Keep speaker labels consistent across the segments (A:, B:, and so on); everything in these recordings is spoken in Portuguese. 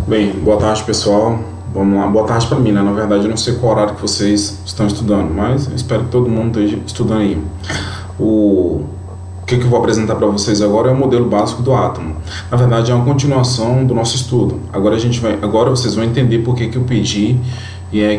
A: Bem, boa tarde pessoal. Vamos lá, boa tarde para mim, né? Na verdade eu não sei qual horário que vocês estão estudando, mas eu espero que todo mundo esteja estudando aí. O que eu vou apresentar para vocês agora é o modelo básico do átomo. Na verdade é uma continuação do nosso estudo. Agora vocês vão entender por que eu pedi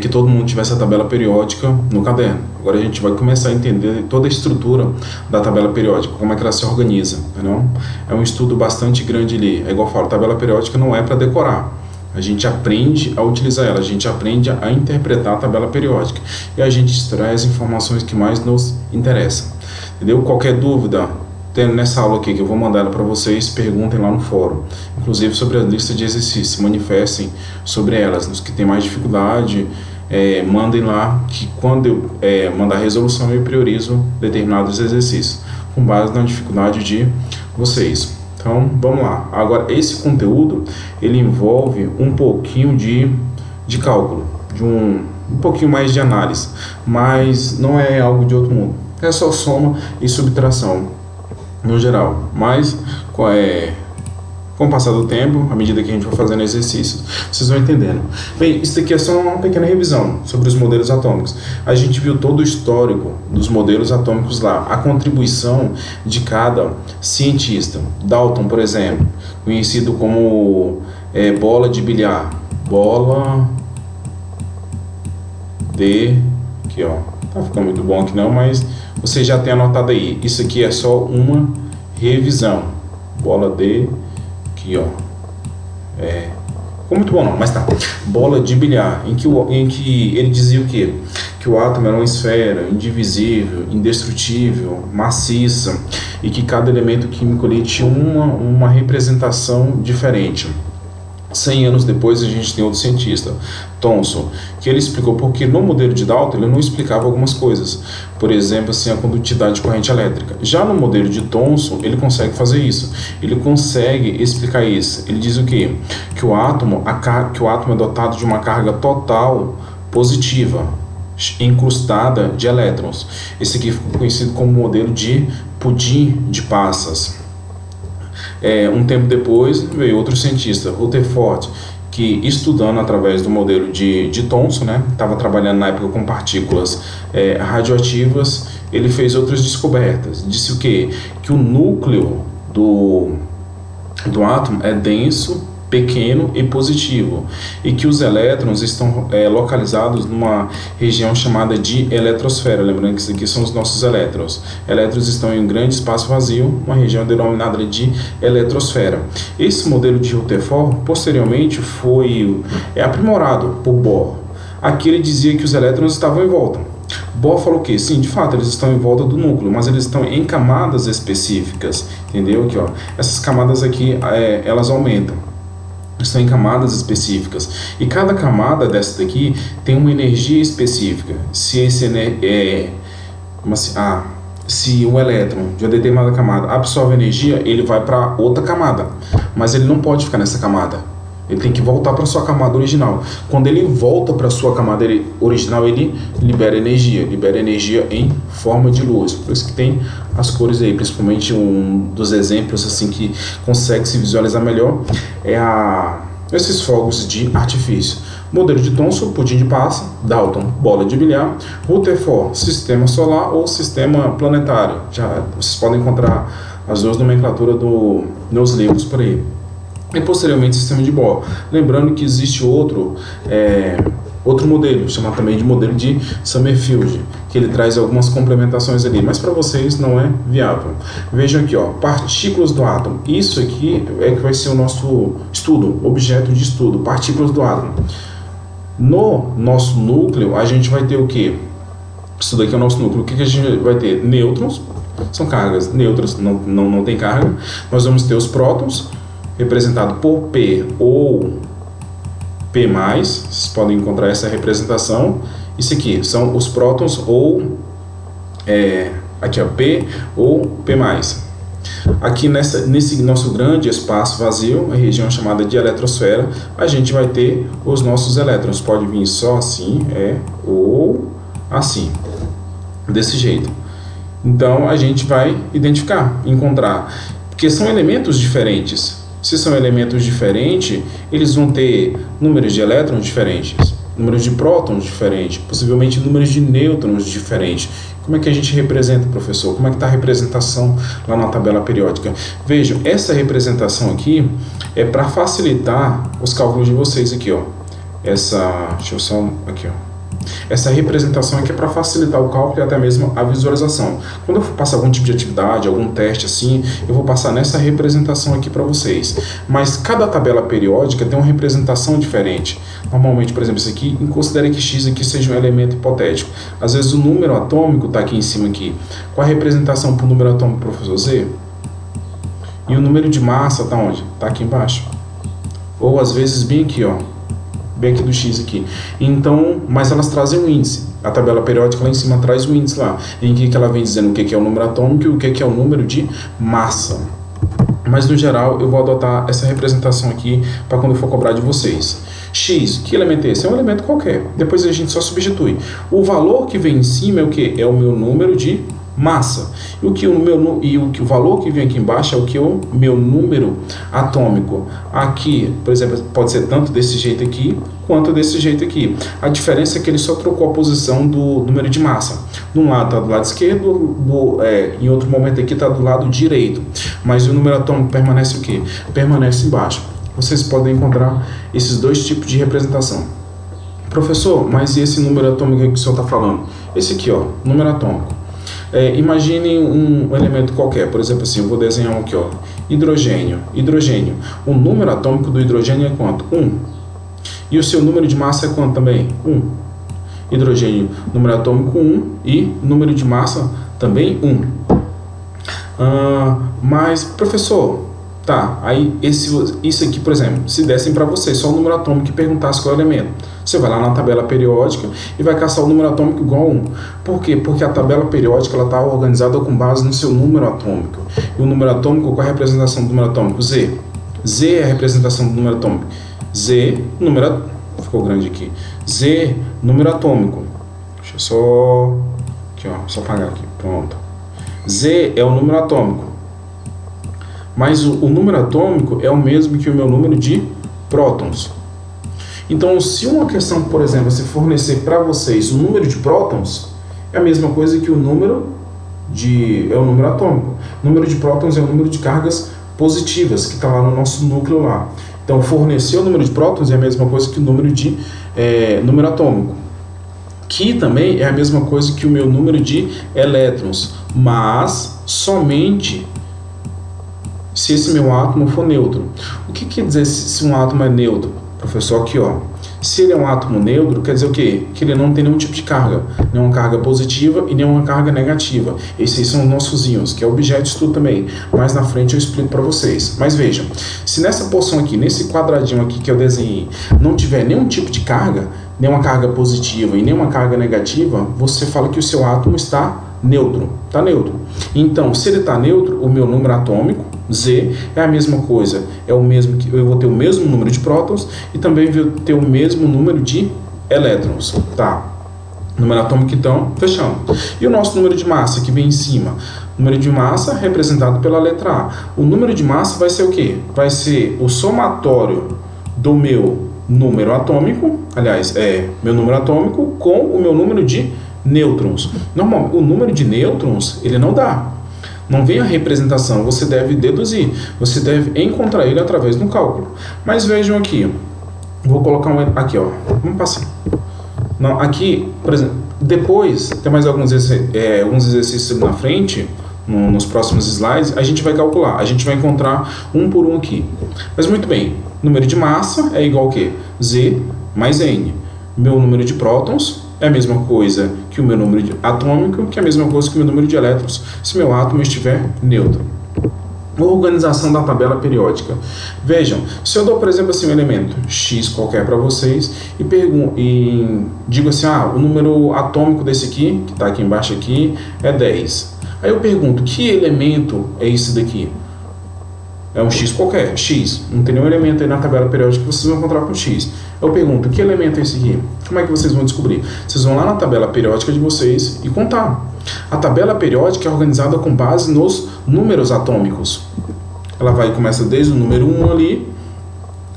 A: que todo mundo tivesse a tabela periódica no caderno. Agora a gente vai começar a entender toda a estrutura da tabela periódica, como é que ela se organiza, entendeu? É um estudo bastante grande ali. É igual eu falo, tabela periódica não é para decorar. A gente aprende a utilizar ela, a gente aprende a interpretar a tabela periódica e a gente extrai as informações que mais nos interessam. Entendeu? Qualquer dúvida, tendo nessa aula aqui que eu vou mandar ela para vocês, perguntem lá no fórum, inclusive sobre a lista de exercícios, manifestem sobre elas. Os que têm mais dificuldade, mandem lá, que quando eu mandar a resolução eu priorizo determinados exercícios, com base na dificuldade de vocês. Então, vamos lá. Agora, esse conteúdo, ele envolve um pouquinho de cálculo, de um pouquinho mais de análise, mas não é algo de outro mundo. É só soma e subtração, no geral. Mas, com o passar do tempo, à medida que a gente for fazendo exercícios, vocês vão entendendo. Bem, isso aqui é só uma pequena revisão sobre os modelos atômicos. A gente viu todo o histórico dos modelos atômicos lá, a contribuição de cada cientista. Dalton, por exemplo, conhecido como bola de bilhar. Bola de... Aqui, ó. Tá ficando muito bom aqui não, mas você já tem anotado aí. Isso aqui é só uma revisão. Bola de... Aqui, ó. Ficou muito bom não, mas tá. Bola de bilhar, em que ele dizia o quê? Que o átomo era uma esfera indivisível, indestrutível, maciça, e que cada elemento químico ali tinha uma representação diferente. 100 anos depois a gente tem outro cientista, Thomson, que ele explicou porque no modelo de Dalton ele não explicava algumas coisas, por exemplo, assim, a condutividade de corrente elétrica. Já no modelo de Thomson ele consegue fazer isso, ele consegue explicar isso. Ele diz o quê? Que o átomo é dotado de uma carga total positiva, incrustada de elétrons. Esse aqui ficou conhecido como modelo de pudim de passas. Um tempo depois veio outro cientista, Rutherford, que estudando através do modelo de Thomson, né, estava trabalhando na época com partículas radioativas, ele fez outras descobertas. Disse o quê? Que o núcleo do átomo é denso, pequeno e positivo, e que os elétrons estão localizados numa região chamada de eletrosfera. Lembrando que isso aqui são os nossos elétrons. Elétrons estão em um grande espaço vazio, uma região denominada de eletrosfera. Esse modelo de Rutherford posteriormente foi aprimorado por Bohr. Aqui ele dizia que os elétrons estavam em volta. Bohr falou que sim, de fato eles estão em volta do núcleo, mas eles estão em camadas específicas, entendeu? Aqui, ó, essas camadas aqui elas aumentam, estão em camadas específicas, e cada camada dessa daqui tem uma energia específica. Se o elétron de uma determinada camada absorve energia, ele vai para outra camada, mas ele não pode ficar nessa camada, ele tem que voltar para sua camada original. Quando ele volta para sua camada original, ele libera energia em forma de luz. Por isso que tem as cores aí, principalmente um dos exemplos assim que consegue se visualizar melhor esses fogos de artifício. Modelo de Thomson, pudim de passa. Dalton, bola de bilhar. Rutherford, sistema solar ou sistema planetário. Já vocês podem encontrar as duas nomenclaturas nos livros por aí. E posteriormente sistema de Bohr. Lembrando que existe outro modelo, chamado também de modelo de Summerfield, que ele traz algumas complementações ali, mas para vocês não é viável. Vejam aqui, ó, partículas do átomo. Isso aqui é que vai ser o nosso estudo, objeto de estudo, partículas do átomo. No nosso núcleo, a gente vai ter o quê? Isso daqui é o nosso núcleo. O que a gente vai ter? Nêutrons, são cargas neutras, não tem carga. Nós vamos ter os prótons, representado por P ou P+, vocês podem encontrar essa representação. Isso aqui são os prótons ou aqui, ó, P ou P+. Aqui nesse nosso grande espaço vazio, a região chamada de eletrosfera, a gente vai ter os nossos elétrons. Pode vir só assim, ou assim, desse jeito. Então a gente vai identificar, encontrar, porque são elementos diferentes. Se são elementos diferentes, eles vão ter números de elétrons diferentes, números de prótons diferentes, possivelmente números de nêutrons diferentes. Como é que a gente representa, professor? Como é que está a representação lá na tabela periódica? Vejam, essa representação aqui é para facilitar os cálculos de vocês aqui, ó. Deixa eu só aqui, ó. Essa representação aqui é para facilitar o cálculo e até mesmo a visualização. Quando eu for passar algum tipo de atividade, algum teste assim, eu vou passar nessa representação aqui para vocês. Mas cada tabela periódica tem uma representação diferente. Normalmente, por exemplo, isso aqui, considere que x aqui seja um elemento hipotético. Às vezes o número atômico está aqui em cima aqui. Qual a representação para o número atômico, professor Z? E o número de massa está onde? Está aqui embaixo. Ou às vezes bem aqui, ó. Bem aqui do x aqui. Então, mas elas trazem um índice. A tabela periódica lá em cima traz o índice lá, em que ela vem dizendo o que é o número atômico e o que é o número de massa. Mas no geral eu vou adotar essa representação aqui para quando eu for cobrar de vocês. X, que elemento é esse? É um elemento qualquer. Depois a gente só substitui. O valor que vem em cima é o que? É o meu número de massa. E o valor que vem aqui embaixo é o que? O meu número atômico. Aqui, por exemplo, pode ser tanto desse jeito aqui, quanto desse jeito aqui. A diferença é que ele só trocou a posição do número de massa. De um lado está do lado esquerdo, em outro momento aqui está do lado direito. Mas o número atômico permanece o quê? Permanece embaixo. Vocês podem encontrar esses dois tipos de representação. Professor, mas e esse número atômico que o senhor está falando? Esse aqui, ó, número atômico. Imagine um elemento qualquer, por exemplo assim, eu vou desenhar um aqui, ó, hidrogênio. O número atômico do hidrogênio é quanto? 1. E o seu número de massa é quanto também? 1. Hidrogênio, número atômico 1 e número de massa também 1. Mas, professor, tá, aí isso aqui, por exemplo, se dessem para você só o número atômico e perguntasse qual é o elemento, você vai lá na tabela periódica e vai caçar o número atômico igual a 1. Por quê? Porque a tabela periódica está organizada com base no seu número atômico. E o número atômico, qual é a representação do número atômico? Z. Z é a representação do número atômico. Z, número... Ficou grande aqui. Z, número atômico. Deixa eu só... Aqui, ó. Só apagar aqui. Pronto. Z é o número atômico. Mas o número atômico é o mesmo que o meu número de prótons. Então, se uma questão, por exemplo, se fornecer para vocês o número de prótons, é a mesma coisa que o número atômico. O número de prótons é o número de cargas positivas que está lá no nosso núcleo lá. Então, fornecer o número de prótons é a mesma coisa que o número atômico, que também é a mesma coisa que o meu número de elétrons, mas somente se esse meu átomo for neutro. O que quer dizer se um átomo é neutro? Professor, aqui, ó. Se ele é um átomo neutro, quer dizer o quê? Que ele não tem nenhum tipo de carga. Nenhuma carga positiva e nenhuma carga negativa. Esses são os nossos íons, que é objeto de estudo também. Mais na frente eu explico para vocês. Mas vejam, se nessa porção aqui, nesse quadradinho aqui que eu desenhei, não tiver nenhum tipo de carga, nenhuma carga positiva e nenhuma carga negativa, você fala que o seu átomo está neutro. Está neutro. Então, se ele está neutro, o meu número atômico, Z, é a mesma coisa, eu vou ter o mesmo número de prótons e também vou ter o mesmo número de elétrons, tá? Número atômico, então, fechando. E o nosso número de massa que vem em cima? Número de massa representado pela letra A. O número de massa vai ser o quê? Vai ser o somatório do meu número atômico, aliás, meu número atômico com o meu número de nêutrons. Normalmente, o número de nêutrons, ele não dá. Não vem a representação, você deve deduzir, você deve encontrar ele através do cálculo. Mas vejam aqui, vou colocar aqui, ó, vamos passar. Não, aqui, por exemplo, depois, tem mais alguns exercícios na frente, nos próximos slides, a gente vai calcular, a gente vai encontrar um por um aqui. Mas muito bem, número de massa é igual ao quê? Z mais N. Meu número de prótons é a mesma coisa que o meu número atômico, que é a mesma coisa que o meu número de elétrons, se meu átomo estiver neutro. Organização da tabela periódica. Vejam, se eu dou, por exemplo, assim, um elemento X qualquer para vocês e digo assim, o número atômico desse aqui, que está aqui embaixo aqui, é 10. Aí eu pergunto, que elemento é esse daqui? É um X qualquer, X. Não tem nenhum elemento aí na tabela periódica que vocês vão encontrar com X. Eu pergunto, que elemento é esse aqui? Como é que vocês vão descobrir? Vocês vão lá na tabela periódica de vocês e contar. A tabela periódica é organizada com base nos números atômicos. Ela vai começa desde o número 1 ali,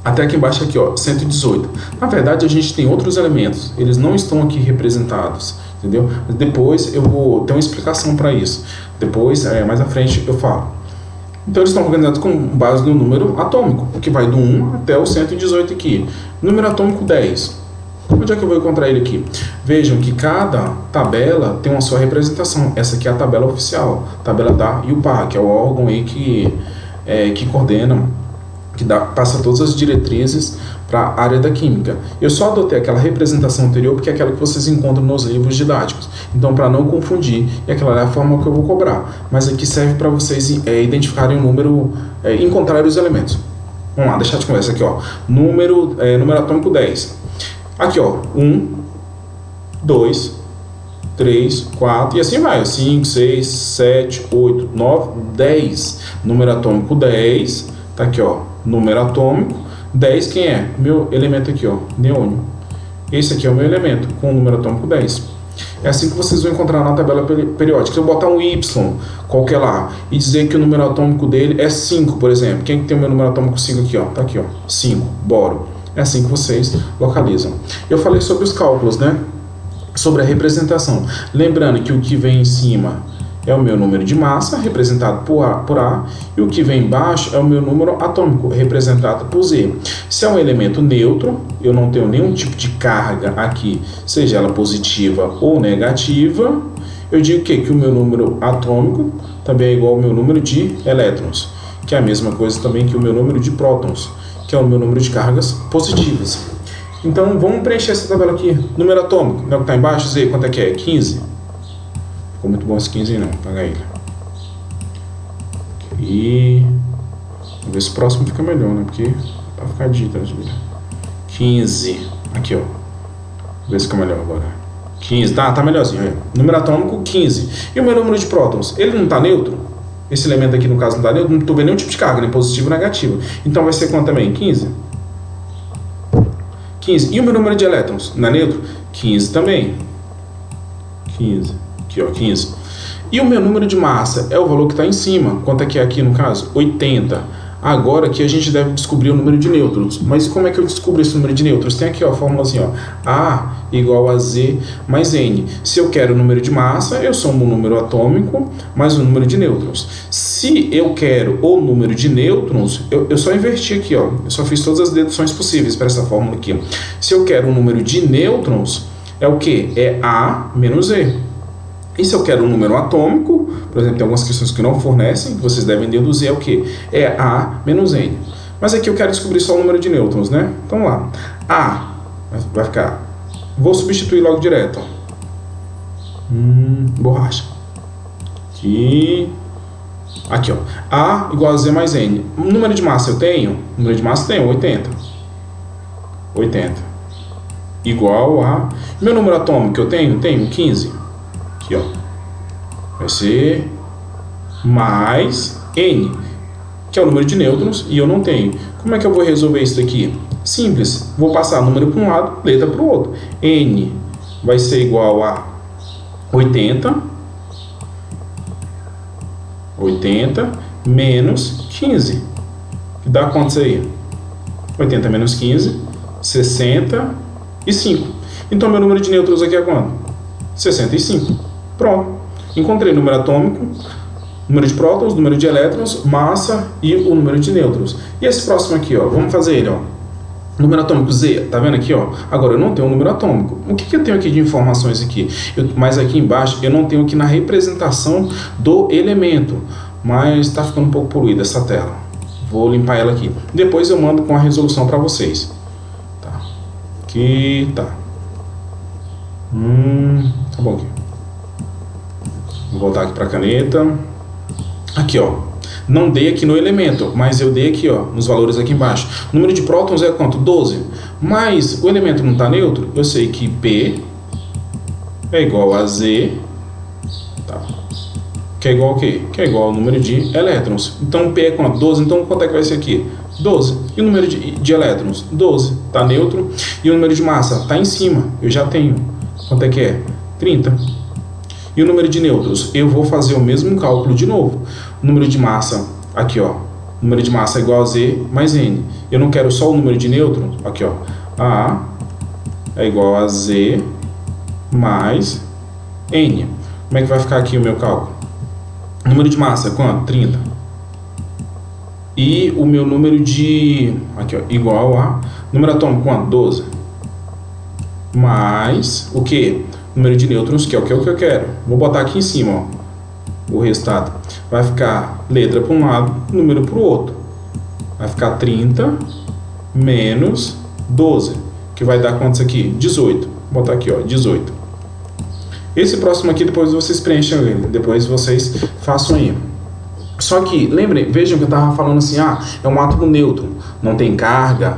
A: até aqui embaixo aqui, ó, 118. Na verdade, a gente tem outros elementos, eles não estão aqui representados, entendeu? Depois eu vou ter uma explicação para isso. Depois, mais à frente, eu falo. Então, eles estão organizados com base no número atômico, que vai do 1 até o 118 aqui. Número atômico 10. Onde é que eu vou encontrar ele aqui? Vejam que cada tabela tem uma sua representação. Essa aqui é a tabela oficial, tabela da IUPAC, que é o órgão aí que coordena, passa todas as diretrizes para a área da química. Eu só adotei aquela representação anterior porque é aquela que vocês encontram nos livros didáticos. Então, para não confundir, e aquela é a forma que eu vou cobrar. Mas aqui serve para vocês identificarem o número, encontrarem os elementos. Vamos lá, deixar de conversa aqui, ó. Número atômico 10. Aqui, ó, 1, 2, 3, 4, e assim vai, 5, 6, 7, 8, 9, 10. Número atômico 10, tá aqui, ó, número atômico 10, quem é? Meu elemento aqui, ó, neônio. Esse aqui é o meu elemento, com o número atômico 10. É assim que vocês vão encontrar na tabela periódica. Se eu botar um Y qualquer lá e dizer que o número atômico dele é 5, por exemplo. Quem tem o meu número atômico 5 aqui, ó? Tá aqui, ó, 5, boro. É assim que vocês localizam. Eu falei sobre os cálculos, né? Sobre a representação. Lembrando que o que vem em cima é o meu número de massa, representado por A, e o que vem embaixo é o meu número atômico, representado por Z. Se é um elemento neutro, eu não tenho nenhum tipo de carga aqui, seja ela positiva ou negativa, eu digo que o meu número atômico também é igual ao meu número de elétrons, que é a mesma coisa também que o meu número de prótons, que é o meu número de cargas positivas. Então, vamos preencher essa tabela aqui. Número atômico, né, que está embaixo, Z, quanto é que é? 15. Ficou muito bom esse 15 aí, não. Apaga ele. E vamos ver se o próximo fica melhor, né? Porque vai ficar dito, 15. Aqui, ó. Vamos ver se fica melhor agora. 15. Tá melhorzinho. Aí. Número atômico, 15. E o meu número de prótons? Ele não está neutro? Esse elemento aqui, no caso, não está neutro? Não estou vendo nenhum tipo de carga, nem positivo ou negativo. Então vai ser quanto também? 15. 15. E o meu número de elétrons? Não é neutro? 15 também. 15. Aqui, ó, 15. E o meu número de massa é o valor que está em cima. Quanto é que é aqui no caso? 80. Agora aqui a gente deve descobrir o número de nêutrons. Mas como é que eu descubro esse número de nêutrons? Tem aqui, ó, a fórmula assim, ó. A igual a Z mais N. Se eu quero o número de massa, eu somo o número atômico mais o número de nêutrons. Se eu quero o número de nêutrons, eu só inverti aqui, ó. Eu só fiz todas as deduções possíveis para essa fórmula aqui. Se eu quero o número de nêutrons, é o quê? É A menos Z. E se eu quero um número atômico, por exemplo, tem algumas questões que não fornecem, que vocês devem deduzir, é o quê? É A menos N. Mas aqui eu quero descobrir só o número de nêutrons, né? Então vamos lá. A vai ficar... Vou substituir logo direto. Borracha. Aqui, ó. A igual a Z mais N. O número de massa eu tenho? O número de massa eu tenho, 80. 80. Igual a... Meu número atômico que eu tenho? Tenho 15. Aqui, ó. Vai ser mais N, que é o número de nêutrons, e eu não tenho. Como é que eu vou resolver isso aqui? Simples. Vou passar número para um lado, letra para o outro. N vai ser igual a 80. 80 menos 15. Que dá quanto isso aí? 80 menos 15, 65. Então, meu número de nêutrons aqui é quanto? 65. Pronto. Encontrei o número atômico, número de prótons, número de elétrons, massa e o número de nêutrons. E esse próximo aqui, ó, vamos fazer ele, ó. Número atômico Z, tá vendo aqui, ó? Agora eu não tenho um número atômico. O que eu tenho aqui de informações aqui? Mas aqui embaixo eu não tenho aqui na representação do elemento. Mas tá ficando um pouco poluída essa tela. Vou limpar ela aqui. Depois eu mando com a resolução para vocês. Tá. Aqui tá. Tá bom aqui. Vou voltar aqui para a caneta. Aqui, ó. Não dei aqui no elemento, mas eu dei aqui, ó, nos valores aqui embaixo. O número de prótons é quanto? 12. Mas o elemento não está neutro. Eu sei que P é igual a Z, tá? Que é igual ao quê? Que é igual ao número de elétrons. Então P é quanto? 12. Então quanto é que vai ser aqui? 12. E o número de elétrons? 12. Está neutro. E o número de massa? Está em cima. Eu já tenho. Quanto é que é? 30. E E o número de nêutrons? Eu vou fazer o mesmo cálculo de novo. O número de massa, aqui ó, Número de massa é igual a Z mais N. Eu não quero só o número de nêutrons. Aqui, ó. A é igual a Z mais N. Como é que vai ficar aqui o meu cálculo? O número de massa é quanto? 30. E o meu número de... Aqui, ó. Igual a... Número atômico quanto? 12. Mais o que? Número de nêutrons, que é o que eu quero. Vou botar aqui em cima, ó. O resultado vai ficar letra para um lado, número para o outro. Vai ficar 30 menos 12, que vai dar quantos aqui? 18. Vou botar aqui, ó, 18. Esse próximo aqui depois vocês preenchem ele, depois vocês façam aí. Só que, lembrem, vejam que eu estava falando assim, é um átomo neutro, não tem carga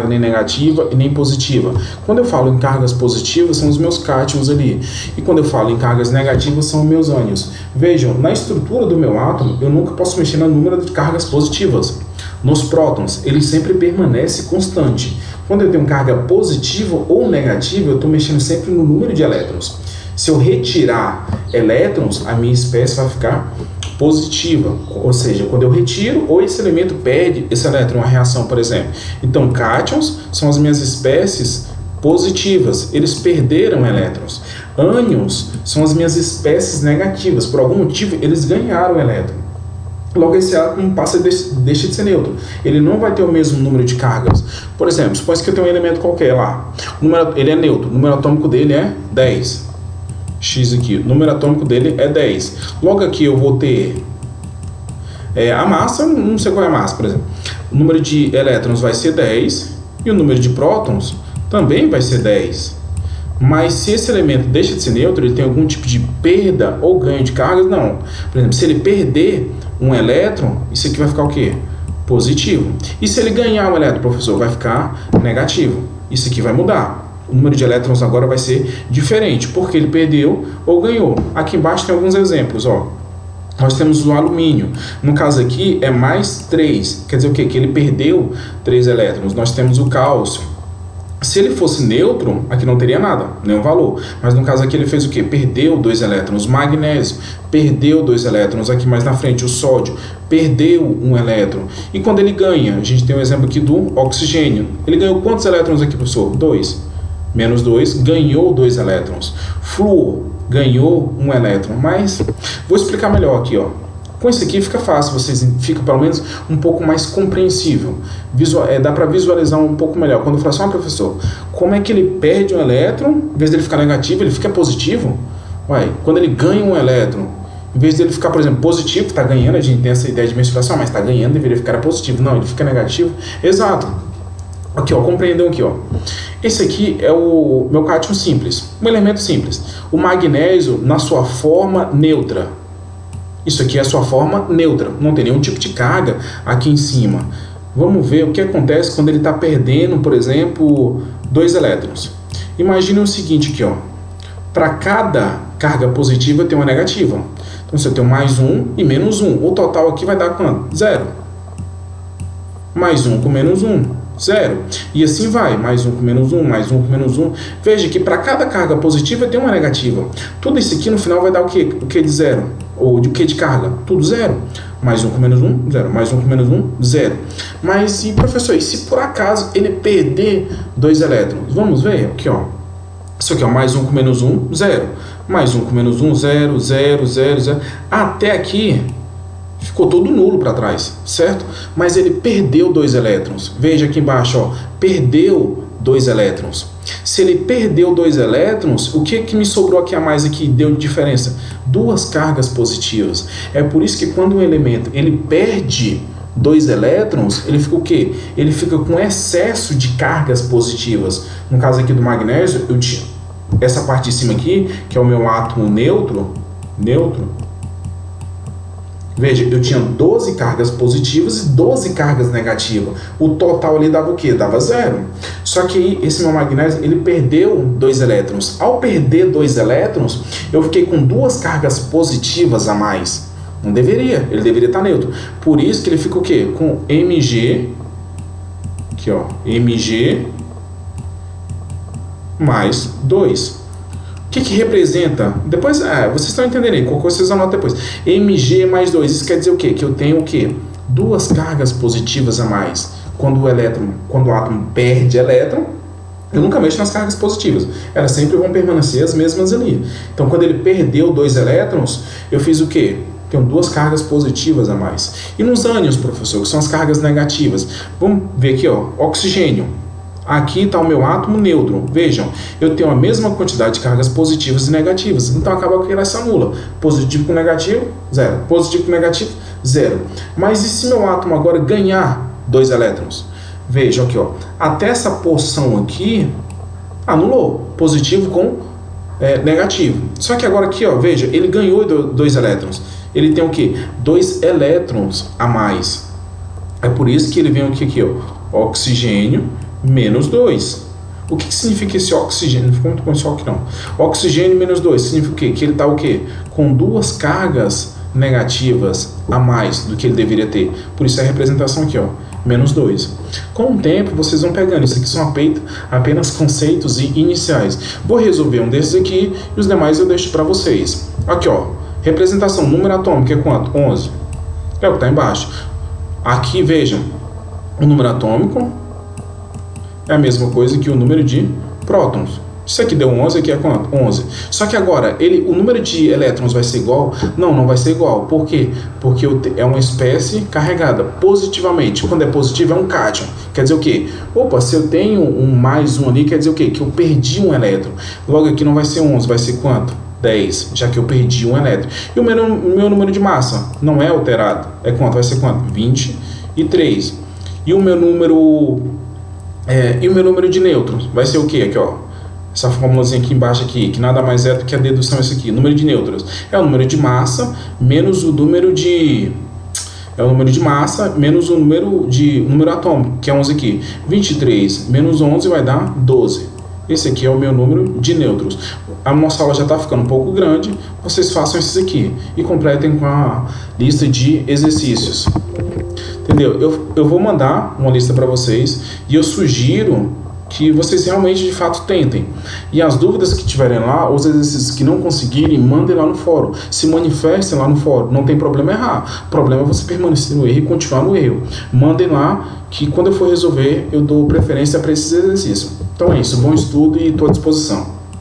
A: nem negativa e nem positiva. Quando eu falo em cargas positivas, são os meus cátions ali, e quando eu falo em cargas negativas, são os meus ânions. Vejam, na estrutura do meu átomo, eu nunca posso mexer no número de cargas positivas. Nos prótons, ele sempre permanece constante. Quando eu tenho carga positiva ou negativa, eu estou mexendo sempre no número de elétrons. Se eu retirar elétrons, a minha espécie vai ficar positiva, ou seja, quando eu retiro, ou esse elemento perde esse elétron, uma reação, por exemplo. Então, cátions são as minhas espécies positivas, eles perderam elétrons. Ânions são as minhas espécies negativas, por algum motivo eles ganharam elétron. Logo, esse átomo deixa de ser neutro. Ele não vai ter o mesmo número de cargas. Por exemplo, supõe que eu tenho um elemento qualquer lá. Ele é neutro, o número atômico dele é 10. X aqui, o número atômico dele é 10. Logo aqui eu vou ter a massa, não sei qual é a massa, por exemplo. O número de elétrons vai ser 10 e o número de prótons também vai ser 10. Mas se esse elemento deixa de ser neutro, ele tem algum tipo de perda ou ganho de cargas? Não. Por exemplo, se ele perder um elétron, isso aqui vai ficar o quê? Positivo. E se ele ganhar um elétron, professor, vai ficar negativo. Isso aqui vai mudar. O número de elétrons agora vai ser diferente, porque ele perdeu ou ganhou. Aqui embaixo tem alguns exemplos, ó. Nós temos o alumínio. No caso aqui é mais 3. Quer dizer o quê? Que ele perdeu 3 elétrons. Nós temos o cálcio. Se ele fosse neutro, aqui não teria nada, nenhum valor. Mas no caso aqui ele fez o quê? Perdeu 2 elétrons. Magnésio perdeu 2 elétrons. Aqui mais na frente o sódio perdeu 1 elétron. E quando ele ganha, a gente tem um exemplo aqui do oxigênio. Ele ganhou quantos elétrons aqui, professor? 2. Menos 2, ganhou 2 elétrons. Flúor ganhou 1 elétron. Mas vou explicar melhor aqui, ó. Com isso aqui fica fácil, fica pelo menos um pouco mais compreensível. Dá para visualizar um pouco melhor. Quando eu falo assim, professor, como é que ele perde um elétron, em vez dele ficar negativo, ele fica positivo? Quando ele ganha um elétron, em vez dele ficar, por exemplo, positivo, está ganhando, a gente tem essa ideia de mensuração, mas está ganhando, deveria ficar positivo. Não, ele fica negativo. Exato. Aqui, ó, compreendam aqui, ó. Esse aqui é o meu cátion simples, um elemento simples. O magnésio na sua forma neutra. Isso aqui é a sua forma neutra, não tem nenhum tipo de carga aqui em cima. Vamos ver o que acontece quando ele está perdendo, por exemplo, 2 elétrons. Imagine o seguinte aqui, ó. Para cada carga positiva tem uma negativa. Então, se eu tenho mais 1 e menos 1, o total aqui vai dar quanto? 0. Mais 1 com menos 1. 0. E assim vai, mais 1 com menos 1, mais 1 com menos 1. Veja que para cada carga positiva tem uma negativa. Tudo isso aqui no final vai dar o quê? O que de 0? Ou de o que de carga? Tudo 0. Mais 1 com menos 1, 0. Mais 1 com menos 1, 0. Mas, e professor, e se por acaso ele perder 2 elétrons? Vamos ver aqui, ó. Isso aqui, ó, mais 1 com menos 1, 0. Mais 1 com menos 1, 0, 0, 0, 0. Até aqui ficou todo nulo para trás, certo? Mas ele perdeu 2 elétrons. Veja aqui embaixo, ó, perdeu 2 elétrons. Se ele perdeu 2 elétrons, o que me sobrou aqui a mais aqui deu de diferença? 2 cargas positivas. É por isso que quando um elemento ele perde 2 elétrons, ele fica o quê? Ele fica com excesso de cargas positivas. No caso aqui do magnésio, eu tinha essa parte de cima aqui, que é o meu átomo neutro. Veja, eu tinha 12 cargas positivas e 12 cargas negativas. O total ali dava o quê? Dava 0. Só que aí, esse meu magnésio, ele perdeu 2 elétrons. Ao perder 2 elétrons, eu fiquei com 2 cargas positivas a mais. Não deveria, ele deveria estar neutro. Por isso que ele fica o quê? Com Mg, aqui ó, Mg mais 2. O que representa? Depois, vocês estão entendendo aí, qualquer coisa vocês anotam depois. Mg mais 2, isso quer dizer o quê? Que eu tenho o quê? duas cargas positivas a mais. Quando o átomo perde elétron, eu nunca mexo nas cargas positivas. Elas sempre vão permanecer as mesmas ali. Então, quando ele perdeu 2 elétrons, eu fiz o quê? Tenho 2 cargas positivas a mais. E nos ânions, professor, que são as cargas negativas? Vamos ver aqui, ó, oxigênio. Aqui está o meu átomo neutro. Vejam, eu tenho a mesma quantidade de cargas positivas e negativas. Então, acaba que ela se anula. Positivo com negativo, 0. Positivo com negativo, 0. Mas e se meu átomo agora ganhar 2 elétrons? Vejam aqui, ó, até essa porção aqui anulou, positivo com negativo. Só que agora aqui, ó, veja, ele ganhou 2 elétrons. Ele tem o quê? 2 elétrons a mais. É por isso que ele vem aqui, ó, oxigênio menos 2. O que significa esse oxigênio? Não ficou muito com esse aqui, não. Oxigênio menos 2 significa o quê? Que ele está o quê? Com 2 cargas negativas a mais do que ele deveria ter. Por isso a representação aqui, ó, menos 2. Com o tempo, vocês vão pegando. Isso aqui são apenas conceitos iniciais. Vou resolver um desses aqui e os demais eu deixo para vocês. Aqui, ó, representação, número atômico é quanto? 11. É o que está embaixo. Aqui, vejam, o número atômico é a mesma coisa que o número de prótons. Isso aqui deu 11, aqui é quanto? 11. Só que agora, o número de elétrons vai ser igual? Não, não vai ser igual. Por quê? Porque é uma espécie carregada positivamente. Quando é positivo, é um cátion. Quer dizer o quê? Opa, se eu tenho um mais um ali, quer dizer o quê? Que eu perdi um elétron. Logo aqui não vai ser 11, vai ser quanto? 10, já que eu perdi um elétron. E o meu número de massa não é alterado. É quanto? Vai ser quanto? 23. E o meu número de nêutrons vai ser o quê? Aqui, ó. Essa fórmulazinha aqui embaixo aqui, que nada mais é do que a dedução esse aqui. O número de nêutrons é o número de massa menos o número de... É o número de massa menos o número atômico, que é 11 aqui. 23 menos 11 vai dar 12. Esse aqui é o meu número de nêutrons. A nossa aula já está ficando um pouco grande. Vocês façam esses aqui e completem com a lista de exercícios. Entendeu? Eu vou mandar uma lista para vocês e eu sugiro que vocês realmente, de fato, tentem. E as dúvidas que tiverem lá, os exercícios que não conseguirem, mandem lá no fórum. Se manifestem lá no fórum. Não tem problema errar. O problema é você permanecer no erro e continuar no erro. Mandem lá, que quando eu for resolver, eu dou preferência para esses exercícios. Então é isso. Bom estudo e estou à disposição.